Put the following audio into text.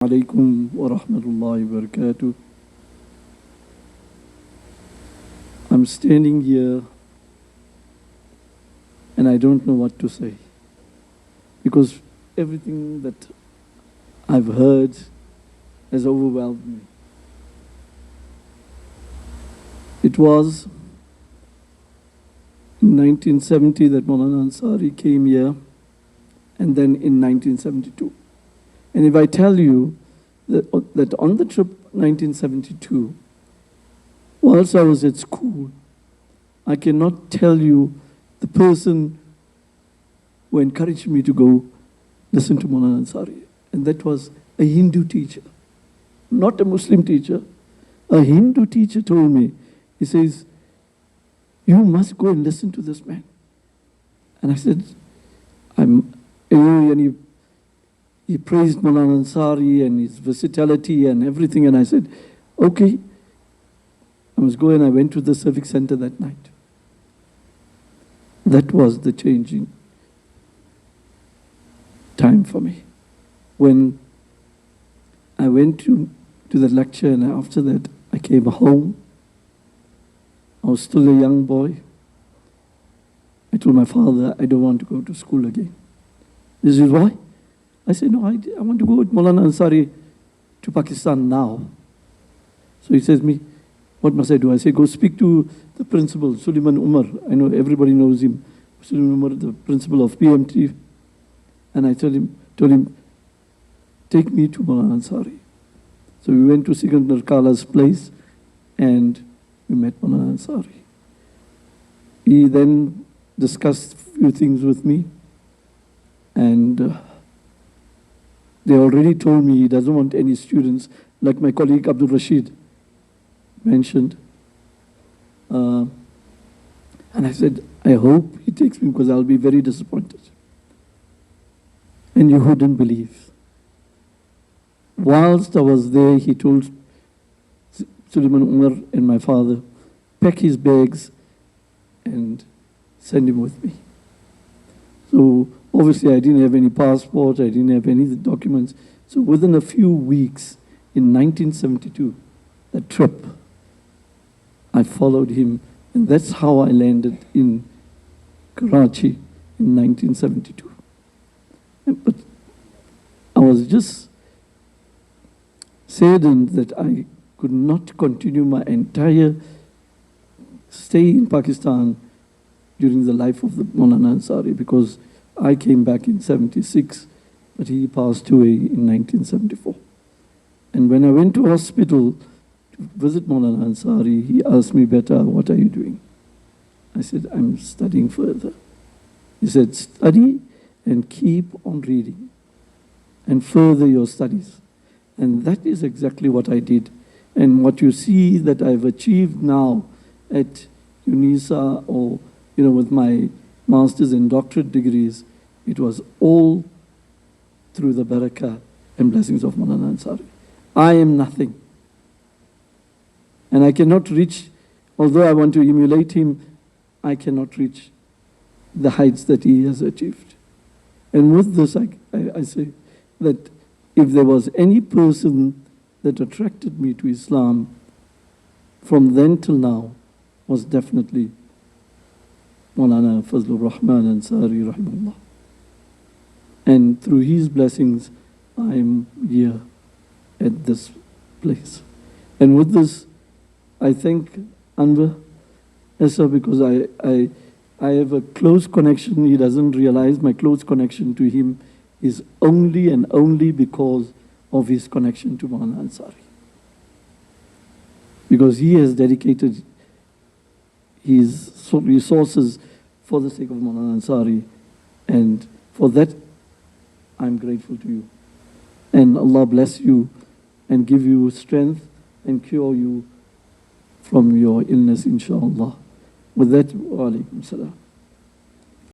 Alaikum wa rahmatullahi wa barakatuh. I'm standing here and I don't know what to say because everything that I've heard has overwhelmed me. It was in 1970 that Maulana Ansari came here, and then in 1972. And if I tell you that on the trip 1972, whilst I was at school, I cannot tell you the person who encouraged me to go listen to Maulana Ansari. And that was a Hindu teacher, not a Muslim teacher. A Hindu teacher told me, he says, you must go and listen to this man. And I said, he praised Maulana Ansari and his versatility and everything. And I said, okay, I must go. And I went to the Civic Centre that night. That was the changing time for me. When I went to the lecture, and after that I came home. I was still a young boy. I told my father, I don't want to go to school again. This is why? I said, no, I want to go with Maulana Ansari to Pakistan now. So he says to me, what must I do? I say, go speak to the principal, Suleiman Umar. I know everybody knows him. Suleiman Umar, the principal of PMT. And I told him, take me to Maulana Ansari. So we went to Sikandar Kala's place and we met Maulana Ansari. He then discussed a few things with me, and they already told me he doesn't want any students, like my colleague Abdul Rashid mentioned. And I said, I hope he takes me because I'll be very disappointed. And you wouldn't believe. Whilst I was there, he told Suleiman Umar and my father, pack his bags and send him with me. So obviously I didn't have any passport, I didn't have any documents. So within a few weeks, in 1972, that trip, I followed him, and that's how I landed in Karachi in 1972. But I was just saddened that I could not continue my entire stay in Pakistan during the life of the Maulana Ansari, because I came back in 76, but he passed away in 1974. And when I went to hospital to visit Maulana Ansari, he asked me, Beta, what are you doing? I said, I'm studying further. He said, study and keep on reading and further your studies. And that is exactly what I did. And what you see that I've achieved now at UNISA, or with my master's and doctorate degrees, it was all through the barakah and blessings of Maulana Ansari. I am nothing. And I cannot reach, although I want to emulate him, I cannot reach the heights that he has achieved. And with this, I say that if there was any person that attracted me to Islam from then till now, was definitely Maulana Fazlur Rahman Ansari rahimahullah. And through his blessings, I am here at this place. And with this, I thank Anver Essa, because I have a close connection. He doesn't realize my close connection to him is only and only because of his connection to Maulana Ansari. Because he has dedicated his resources for the sake of Maulana Ansari, and for that I'm grateful to you. And Allah bless you and give you strength and cure you from your illness, inshallah. With that, wa alaikum salam.